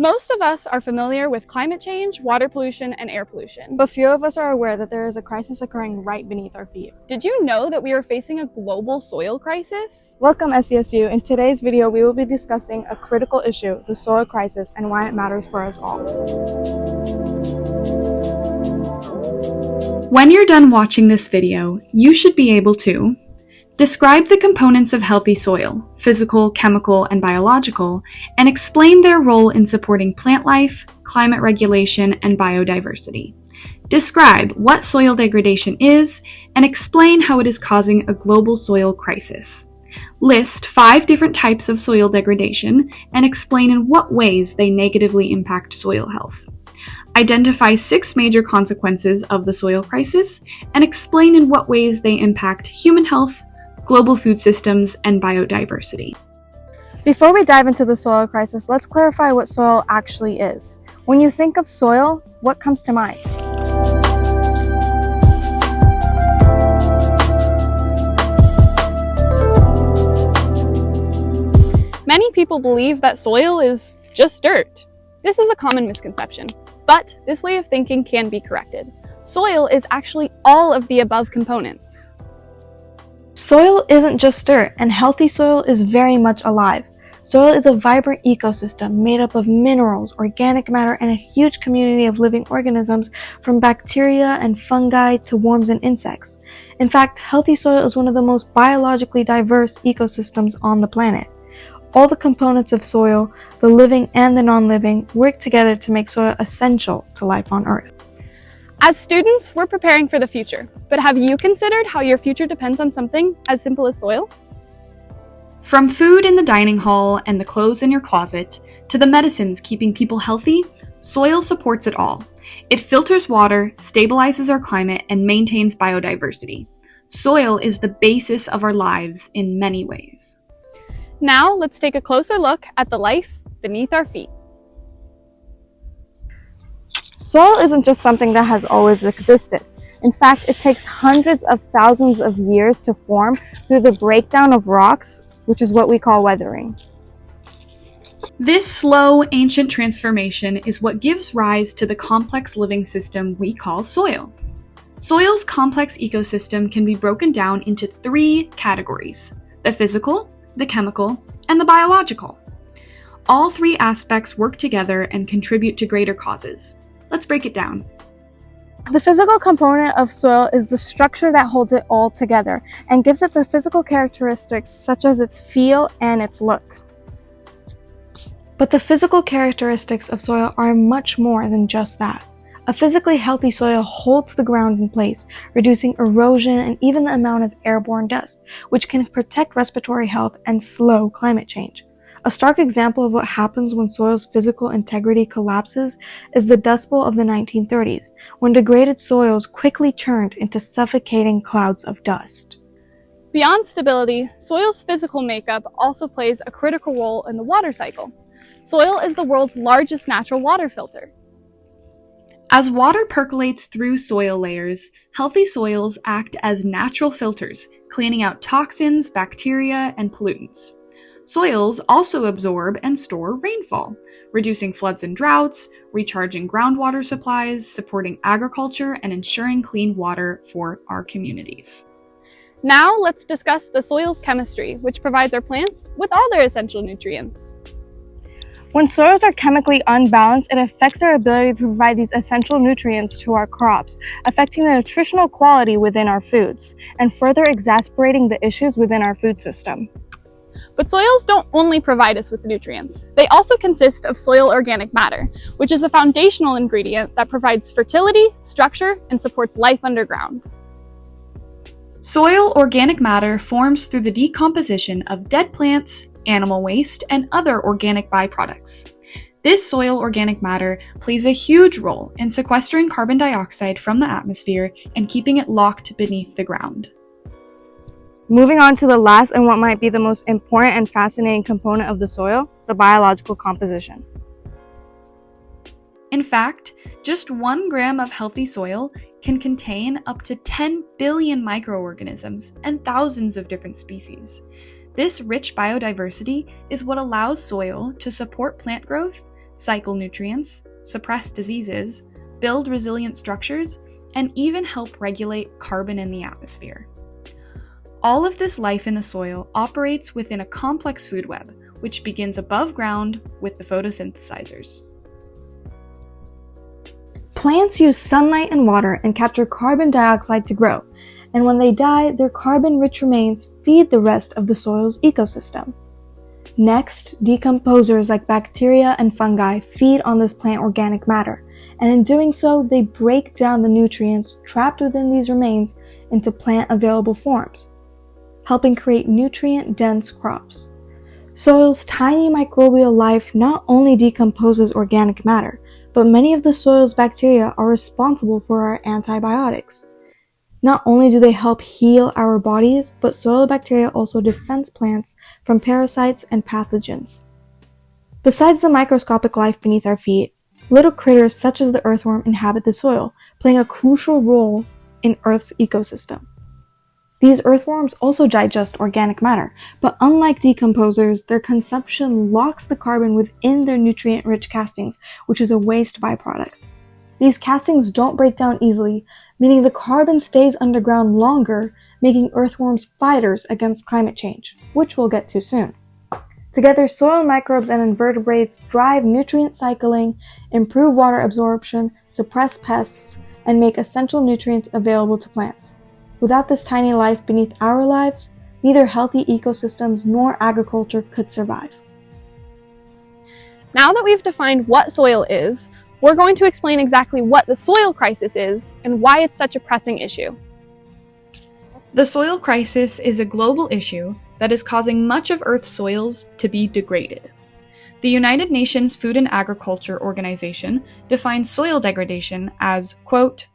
Most of us are familiar with climate change, water pollution, and air pollution. But few of us are aware that there is a crisis occurring right beneath our feet. Did you know that we are facing a global soil crisis? Welcome SDSU. In today's video, we will be discussing a critical issue, the soil crisis, and why it matters for us all. When you're done watching this video, you should be able to describe the components of healthy soil, physical, chemical, and biological, and explain their role in supporting plant life, climate regulation, and biodiversity. Describe what soil degradation is, and explain how it is causing a global soil crisis. List 5 different types of soil degradation, and explain in what ways they negatively impact soil health. Identify 6 major consequences of the soil crisis, and explain in what ways they impact human health, global food systems, and biodiversity. Before we dive into the soil crisis, let's clarify what soil actually is. When you think of soil, what comes to mind? Many people believe that soil is just dirt. This is a common misconception, but this way of thinking can be corrected. Soil is actually all of the above components. Soil isn't just dirt, and healthy soil is very much alive. Soil is a vibrant ecosystem made up of minerals, organic matter, and a huge community of living organisms from bacteria and fungi to worms and insects. In fact, healthy soil is one of the most biologically diverse ecosystems on the planet. All the components of soil, the living and the non-living, work together to make soil essential to life on Earth. As students, we're preparing for the future, but have you considered how your future depends on something as simple as soil? From food in the dining hall and the clothes in your closet, to the medicines keeping people healthy, soil supports it all. It filters water, stabilizes our climate, and maintains biodiversity. Soil is the basis of our lives in many ways. Now, let's take a closer look at the life beneath our feet. Soil isn't just something that has always existed. In fact, it takes hundreds of thousands of years to form through the breakdown of rocks, which is what we call weathering. This slow, ancient transformation is what gives rise to the complex living system we call soil. Soil's complex ecosystem can be broken down into 3 categories: the physical, the chemical, and the biological. All 3 aspects work together and contribute to greater causes. Let's break it down. The physical component of soil is the structure that holds it all together and gives it the physical characteristics such as its feel and its look. But the physical characteristics of soil are much more than just that. A physically healthy soil holds the ground in place, reducing erosion and even the amount of airborne dust, which can protect respiratory health and slow climate change. A stark example of what happens when soil's physical integrity collapses is the Dust Bowl of the 1930s, when degraded soils quickly churned into suffocating clouds of dust. Beyond stability, soil's physical makeup also plays a critical role in the water cycle. Soil is the world's largest natural water filter. As water percolates through soil layers, healthy soils act as natural filters, cleaning out toxins, bacteria, and pollutants. Soils also absorb and store rainfall, reducing floods and droughts, recharging groundwater supplies, supporting agriculture, and ensuring clean water for our communities. Now let's discuss the soil's chemistry, which provides our plants with all their essential nutrients. When soils are chemically unbalanced, it affects our ability to provide these essential nutrients to our crops, affecting the nutritional quality within our foods, and further exacerbating the issues within our food system. But soils don't only provide us with nutrients. They also consist of soil organic matter, which is a foundational ingredient that provides fertility, structure, and supports life underground. Soil organic matter forms through the decomposition of dead plants, animal waste, and other organic byproducts. This soil organic matter plays a huge role in sequestering carbon dioxide from the atmosphere and keeping it locked beneath the ground. Moving on to the last and what might be the most important and fascinating component of the soil, the biological composition. In fact, just 1 gram of healthy soil can contain up to 10 billion microorganisms and thousands of different species. This rich biodiversity is what allows soil to support plant growth, cycle nutrients, suppress diseases, build resilient structures, and even help regulate carbon in the atmosphere. All of this life in the soil operates within a complex food web, which begins above ground with the photosynthesizers. Plants use sunlight and water and capture carbon dioxide to grow, and when they die, their carbon-rich remains feed the rest of the soil's ecosystem. Next, decomposers like bacteria and fungi feed on this plant organic matter, and in doing so, they break down the nutrients trapped within these remains into plant-available forms, helping create nutrient-dense crops. Soil's tiny microbial life not only decomposes organic matter, but many of the soil's bacteria are responsible for our antibiotics. Not only do they help heal our bodies, but soil bacteria also defend plants from parasites and pathogens. Besides the microscopic life beneath our feet, little critters such as the earthworm inhabit the soil, playing a crucial role in Earth's ecosystem. These earthworms also digest organic matter, but unlike decomposers, their consumption locks the carbon within their nutrient-rich castings, which is a waste byproduct. These castings don't break down easily, meaning the carbon stays underground longer, making earthworms fighters against climate change, which we'll get to soon. Together, soil microbes and invertebrates drive nutrient cycling, improve water absorption, suppress pests, and make essential nutrients available to plants. Without this tiny life beneath our lives, neither healthy ecosystems nor agriculture could survive. Now that we've defined what soil is, we're going to explain exactly what the soil crisis is and why it's such a pressing issue. The soil crisis is a global issue that is causing much of Earth's soils to be degraded. The United Nations Food and Agriculture Organization defines soil degradation as, quote,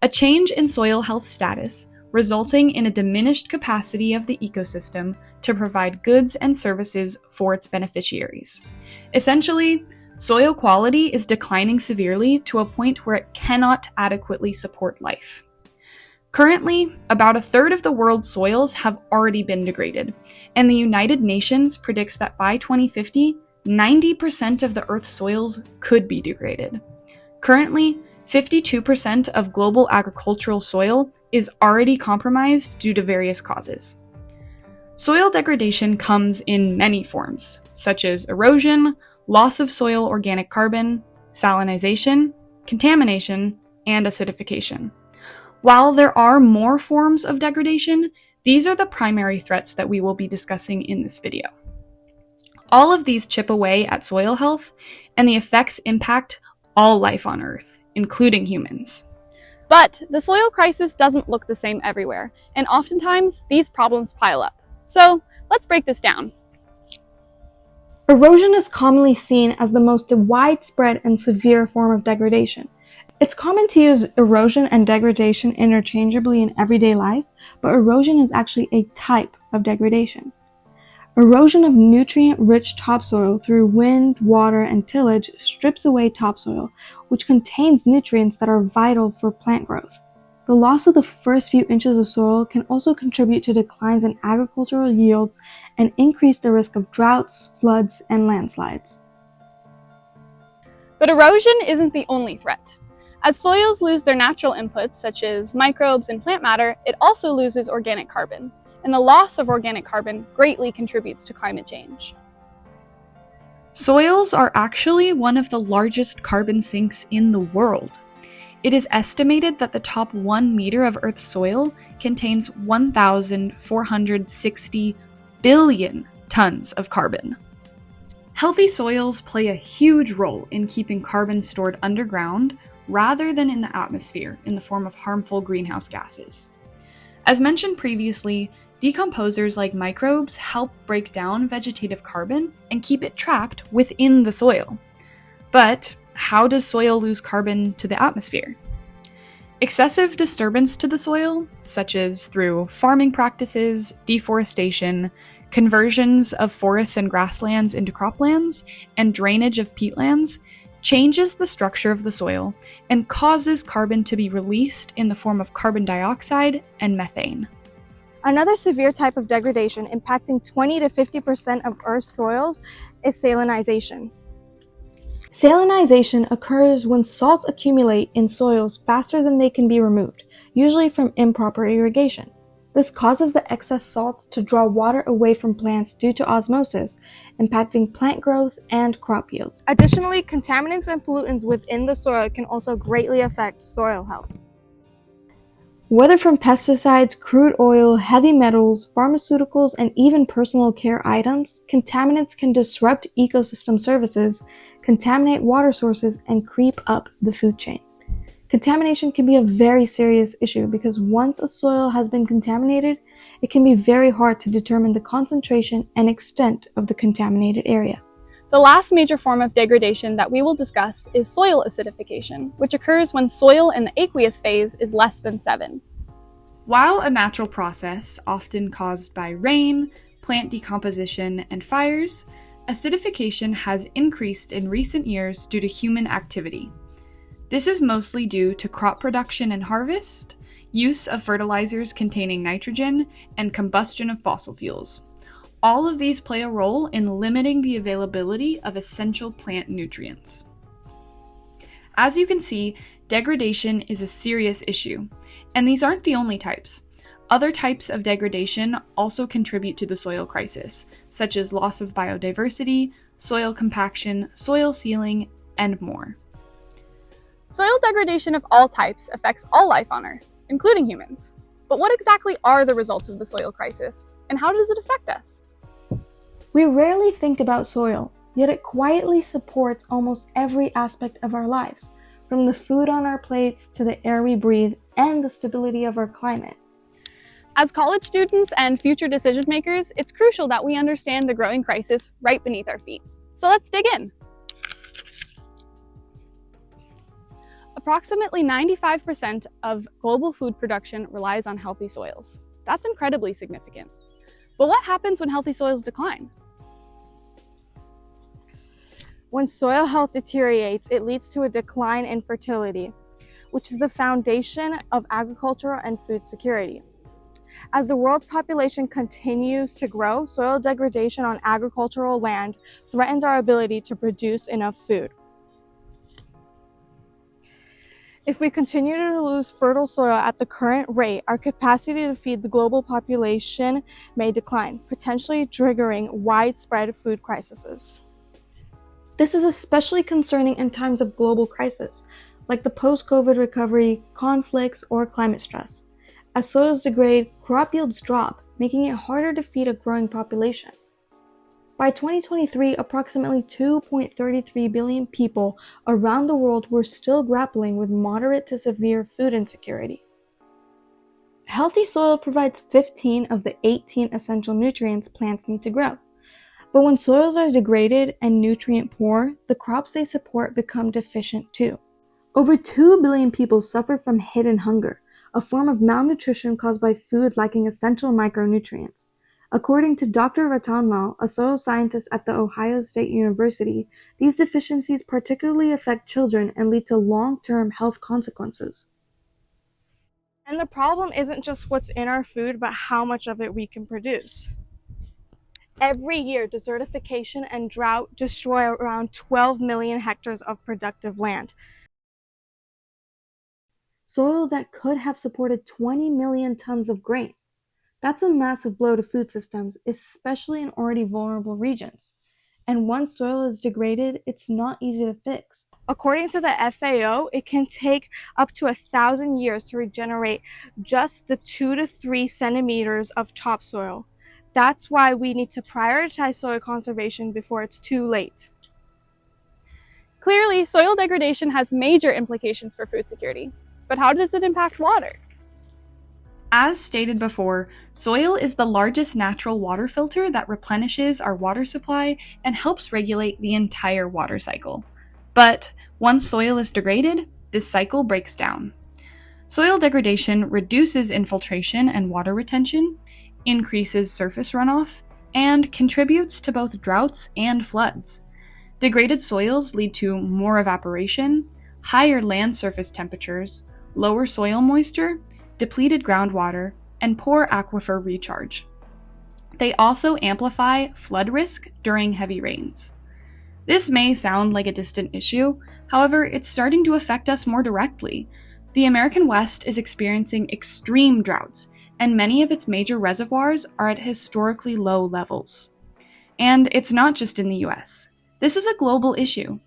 a change in soil health status resulting in a diminished capacity of the ecosystem to provide goods and services for its beneficiaries. Essentially, soil quality is declining severely to a point where it cannot adequately support life. Currently, about a third of the world's soils have already been degraded, and the United Nations predicts that by 2050, 90% of the Earth's soils could be degraded. Currently, 52% of global agricultural soil is already compromised due to various causes. Soil degradation comes in many forms, such as erosion, loss of soil organic carbon, salinization, contamination, and acidification. While there are more forms of degradation, these are the primary threats that we will be discussing in this video. All of these chip away at soil health, and the effects impact all life on Earth, including humans. But the soil crisis doesn't look the same everywhere, and oftentimes these problems pile up. So let's break this down. Erosion is commonly seen as the most widespread and severe form of degradation. It's common to use erosion and degradation interchangeably in everyday life, but erosion is actually a type of degradation. Erosion of nutrient-rich topsoil through wind, water, and tillage strips away topsoil, which contains nutrients that are vital for plant growth. The loss of the first few inches of soil can also contribute to declines in agricultural yields and increase the risk of droughts, floods, and landslides. But erosion isn't the only threat. As soils lose their natural inputs, such as microbes and plant matter, it also loses organic carbon, and the loss of organic carbon greatly contributes to climate change. Soils are actually one of the largest carbon sinks in the world. It is estimated that the top 1 meter of Earth's soil contains 1,460 billion tons of carbon. Healthy soils play a huge role in keeping carbon stored underground rather than in the atmosphere in the form of harmful greenhouse gases. As mentioned previously, decomposers like microbes help break down vegetative carbon and keep it trapped within the soil. But how does soil lose carbon to the atmosphere? Excessive disturbance to the soil, such as through farming practices, deforestation, conversions of forests and grasslands into croplands, and drainage of peatlands, changes the structure of the soil and causes carbon to be released in the form of carbon dioxide and methane. Another severe type of degradation impacting 20 to 50% of Earth's soils is salinization. Salinization occurs when salts accumulate in soils faster than they can be removed, usually from improper irrigation. This causes the excess salts to draw water away from plants due to osmosis, impacting plant growth and crop yields. Additionally, contaminants and pollutants within the soil can also greatly affect soil health. Whether from pesticides, crude oil, heavy metals, pharmaceuticals, and even personal care items, contaminants can disrupt ecosystem services, contaminate water sources, and creep up the food chain. Contamination can be a very serious issue because once a soil has been contaminated, it can be very hard to determine the concentration and extent of the contaminated area. The last major form of degradation that we will discuss is soil acidification, which occurs when soil in the aqueous phase is less than 7. While a natural process often caused by rain, plant decomposition, and fires, acidification has increased in recent years due to human activity. This is mostly due to crop production and harvest, use of fertilizers containing nitrogen, and combustion of fossil fuels. All of these play a role in limiting the availability of essential plant nutrients. As you can see, degradation is a serious issue, and these aren't the only types. Other types of degradation also contribute to the soil crisis, such as loss of biodiversity, soil compaction, soil sealing, and more. Soil degradation of all types affects all life on Earth, including humans. But what exactly are the results of the soil crisis, and how does it affect us? We rarely think about soil, yet it quietly supports almost every aspect of our lives, from the food on our plates to the air we breathe and the stability of our climate. As college students and future decision makers, it's crucial that we understand the growing crisis right beneath our feet. So let's dig in. Approximately 95% of global food production relies on healthy soils. That's incredibly significant. But what happens when healthy soils decline? When soil health deteriorates, it leads to a decline in fertility, which is the foundation of agricultural and food security. As the world's population continues to grow, soil degradation on agricultural land threatens our ability to produce enough food. If we continue to lose fertile soil at the current rate, our capacity to feed the global population may decline, potentially triggering widespread food crises. This is especially concerning in times of global crisis, like the post-COVID recovery, conflicts, or climate stress. As soils degrade, crop yields drop, making it harder to feed a growing population. By 2023, approximately 2.33 billion people around the world were still grappling with moderate to severe food insecurity. Healthy soil provides 15 of the 18 essential nutrients plants need to grow. But when soils are degraded and nutrient poor, the crops they support become deficient too. Over 2 billion people suffer from hidden hunger, a form of malnutrition caused by food lacking essential micronutrients. According to Dr. Ratan Lal, a soil scientist at The Ohio State University, these deficiencies particularly affect children and lead to long-term health consequences. And the problem isn't just what's in our food, but how much of it we can produce. Every year, desertification and drought destroy around 12 million hectares of productive land. Soil that could have supported 20 million tons of grain. That's a massive blow to food systems, especially in already vulnerable regions. And once soil is degraded, it's not easy to fix. According to the FAO, it can take up to 1,000 years to regenerate just the 2 to 3 centimeters of topsoil. That's why we need to prioritize soil conservation before it's too late. Clearly, soil degradation has major implications for food security. But how does it impact water? As stated before, soil is the largest natural water filter that replenishes our water supply and helps regulate the entire water cycle. But once soil is degraded, this cycle breaks down. Soil degradation reduces infiltration and water retention, increases surface runoff, and contributes to both droughts and floods. Degraded soils lead to more evaporation, higher land surface temperatures, lower soil moisture, depleted groundwater, and poor aquifer recharge. They also amplify flood risk during heavy rains. This may sound like a distant issue, however, it's starting to affect us more directly. The American West is experiencing extreme droughts, and many of its major reservoirs are at historically low levels. And it's not just in the US. This is a global issue.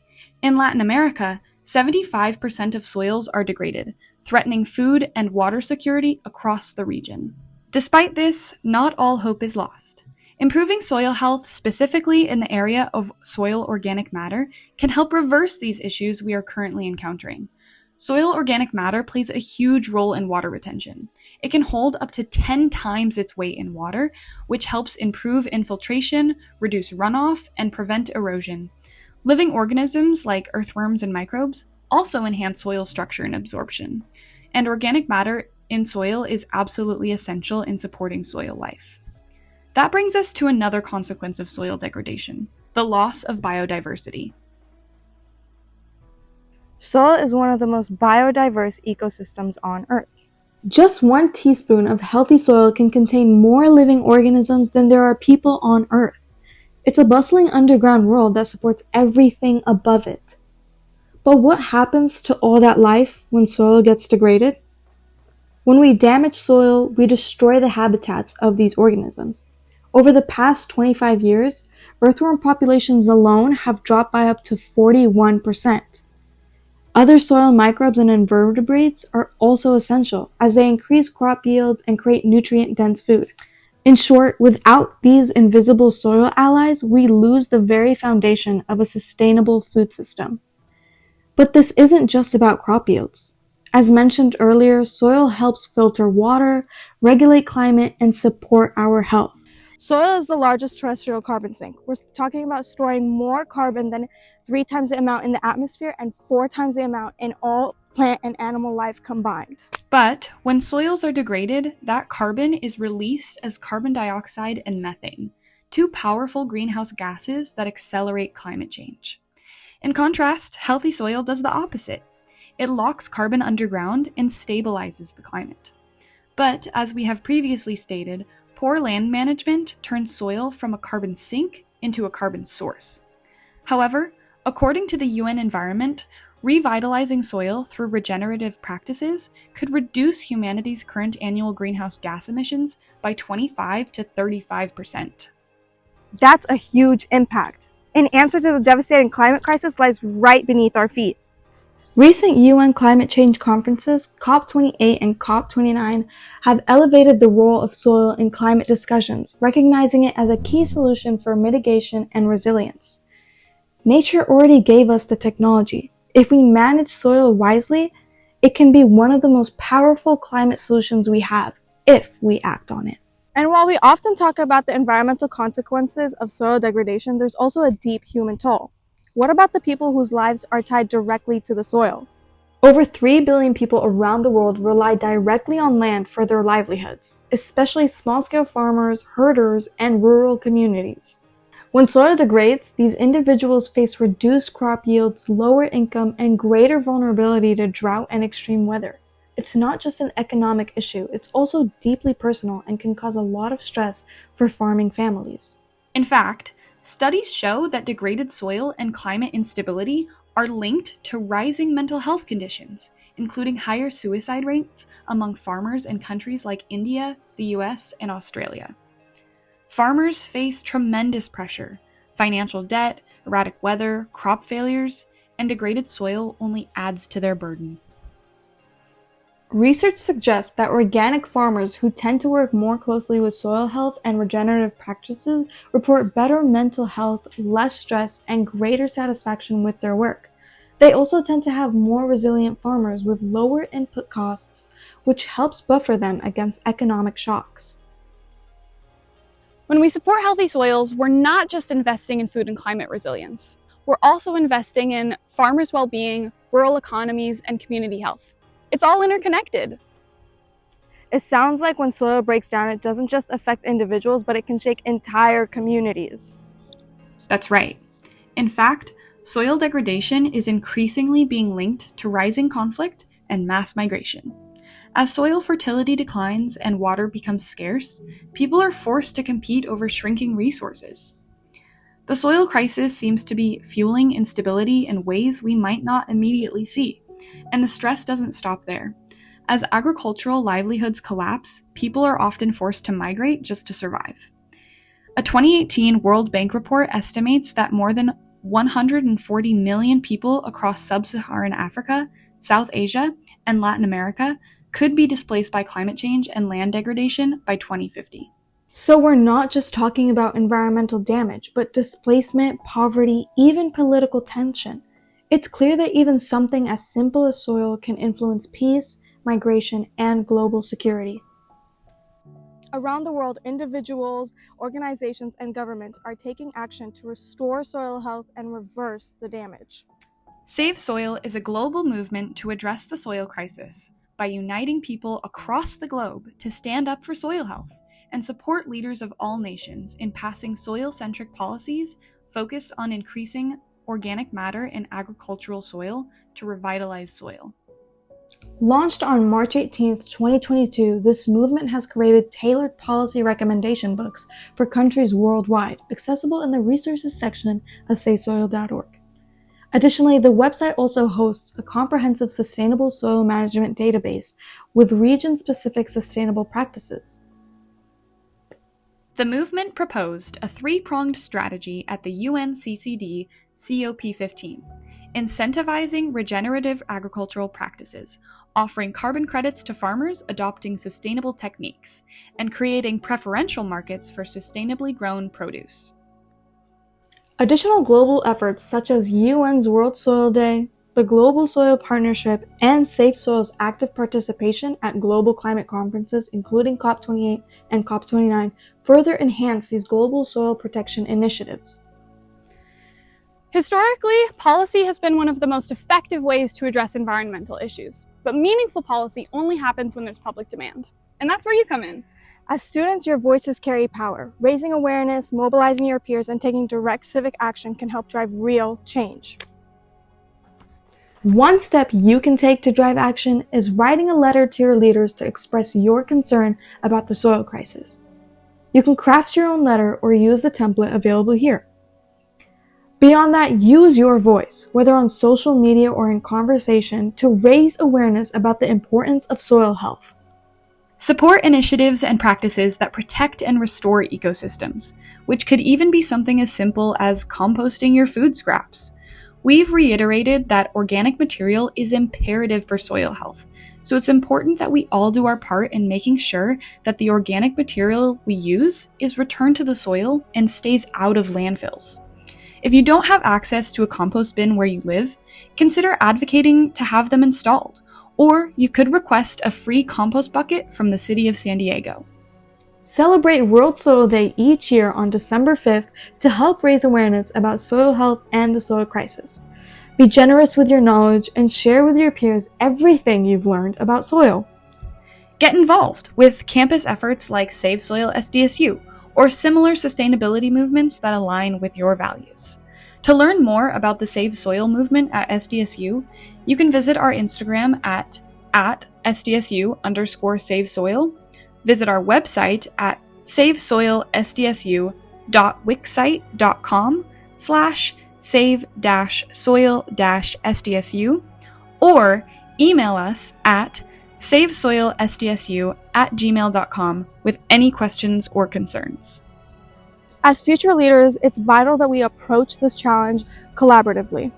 In Latin America, 75% of soils are degraded, threatening food and water security across the region. Despite this, not all hope is lost. Improving soil health, specifically in the area of soil organic matter, can help reverse these issues we are currently encountering. Soil organic matter plays a huge role in water retention. It can hold up to 10 times its weight in water, which helps improve infiltration, reduce runoff, and prevent erosion. Living organisms like earthworms and microbes also enhance soil structure and absorption. And organic matter in soil is absolutely essential in supporting soil life. That brings us to another consequence of soil degradation, the loss of biodiversity. Soil is one of the most biodiverse ecosystems on Earth. Just 1 teaspoon of healthy soil can contain more living organisms than there are people on Earth. It's a bustling underground world that supports everything above it. But what happens to all that life when soil gets degraded? When we damage soil, we destroy the habitats of these organisms. Over the past 25 years, earthworm populations alone have dropped by up to 41%. Other soil microbes and invertebrates are also essential as they increase crop yields and create nutrient-dense food. In short, without these invisible soil allies, we lose the very foundation of a sustainable food system. But this isn't just about crop yields. As mentioned earlier, soil helps filter water, regulate climate, and support our health. Soil is the largest terrestrial carbon sink. We're talking about storing more carbon than 3 times the amount in the atmosphere and 4 times the amount in all plant and animal life combined. But when soils are degraded, that carbon is released as carbon dioxide and methane, 2 powerful greenhouse gases that accelerate climate change. In contrast, healthy soil does the opposite. It locks carbon underground and stabilizes the climate. But, as we have previously stated, poor land management turns soil from a carbon sink into a carbon source. However, according to the UN Environment, revitalizing soil through regenerative practices could reduce humanity's current annual greenhouse gas emissions by 25 to 35%. That's a huge impact. An answer to the devastating climate crisis lies right beneath our feet. Recent UN climate change conferences, COP28 and COP29, have elevated the role of soil in climate discussions, recognizing it as a key solution for mitigation and resilience. Nature already gave us the technology. If we manage soil wisely, it can be one of the most powerful climate solutions we have, if we act on it. And while we often talk about the environmental consequences of soil degradation, there's also a deep human toll. What about the people whose lives are tied directly to the soil? Over 3 billion people around the world rely directly on land for their livelihoods, especially small-scale farmers, herders, and rural communities. When soil degrades, these individuals face reduced crop yields, lower income, and greater vulnerability to drought and extreme weather. It's not just an economic issue, it's also deeply personal and can cause a lot of stress for farming families. In fact, studies show that degraded soil and climate instability are linked to rising mental health conditions, including higher suicide rates among farmers in countries like India, the US, and Australia. Farmers face tremendous pressure. Financial debt, erratic weather, crop failures, and degraded soil only adds to their burden. Research suggests that organic farmers who tend to work more closely with soil health and regenerative practices report better mental health, less stress, and greater satisfaction with their work. They also tend to have more resilient farmers with lower input costs, which helps buffer them against economic shocks. When we support healthy soils, we're not just investing in food and climate resilience. We're also investing in farmers' well-being, rural economies, and community health. It's all interconnected. It sounds like when soil breaks down, it doesn't just affect individuals, but it can shake entire communities. That's right. In fact, soil degradation is increasingly being linked to rising conflict and mass migration. As soil fertility declines and water becomes scarce, people are forced to compete over shrinking resources. The soil crisis seems to be fueling instability in ways we might not immediately see, and the stress doesn't stop there. As agricultural livelihoods collapse, people are often forced to migrate just to survive. A 2018 World Bank report estimates that more than 140 million people across sub-Saharan Africa, South Asia, and Latin America could be displaced by climate change and land degradation by 2050. So we're not just talking about environmental damage, but displacement, poverty, even political tension. It's clear that even something as simple as soil can influence peace, migration, and global security. Around the world, individuals, organizations, and governments are taking action to restore soil health and reverse the damage. Save Soil is a global movement to address the soil crisis by uniting people across the globe to stand up for soil health and support leaders of all nations in passing soil-centric policies focused on increasing organic matter in agricultural soil to revitalize soil. Launched on March 18, 2022, this movement has created tailored policy recommendation books for countries worldwide, accessible in the resources section of SaveSoil.org. Additionally, the website also hosts a comprehensive sustainable soil management database with region-specific sustainable practices. The movement proposed a three-pronged strategy at the UNCCD COP15, incentivizing regenerative agricultural practices, offering carbon credits to farmers adopting sustainable techniques, and creating preferential markets for sustainably grown produce. Additional global efforts such as UN's World Soil Day, the Global Soil Partnership, and Safe Soil's active participation at global climate conferences, including COP28 and COP29, further enhance these global soil protection initiatives. Historically, policy has been one of the most effective ways to address environmental issues, but meaningful policy only happens when there's public demand. And that's where you come in. As students, your voices carry power. Raising awareness, mobilizing your peers, and taking direct civic action can help drive real change. One step you can take to drive action is writing a letter to your leaders to express your concern about the soil crisis. You can craft your own letter or use the template available here. Beyond that, use your voice, whether on social media or in conversation, to raise awareness about the importance of soil health. Support initiatives and practices that protect and restore ecosystems, which could even be something as simple as composting your food scraps. We've reiterated that organic material is imperative for soil health, so it's important that we all do our part in making sure that the organic material we use is returned to the soil and stays out of landfills. If you don't have access to a compost bin where you live, consider advocating to have them installed, or you could request a free compost bucket from the city of San Diego. Celebrate World Soil Day each year on December 5th to help raise awareness about soil health and the soil crisis. Be generous with your knowledge and share with your peers everything you've learned about soil. Get involved with campus efforts like Save Soil SDSU or similar sustainability movements that align with your values. To learn more about the Save Soil movement at SDSU, you can visit our Instagram at SDSU_SaveSoil, visit our website at savesoilsdsu.wixsite.com/save-soil-SDSU, or email us at savesoilsdsu@gmail.com with any questions or concerns. As future leaders, it's vital that we approach this challenge collaboratively.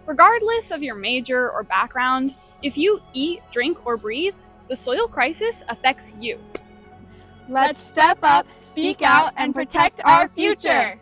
Regardless of your major or background, if you eat, drink, or breathe, the soil crisis affects you. Let's step up, speak out, and protect our future.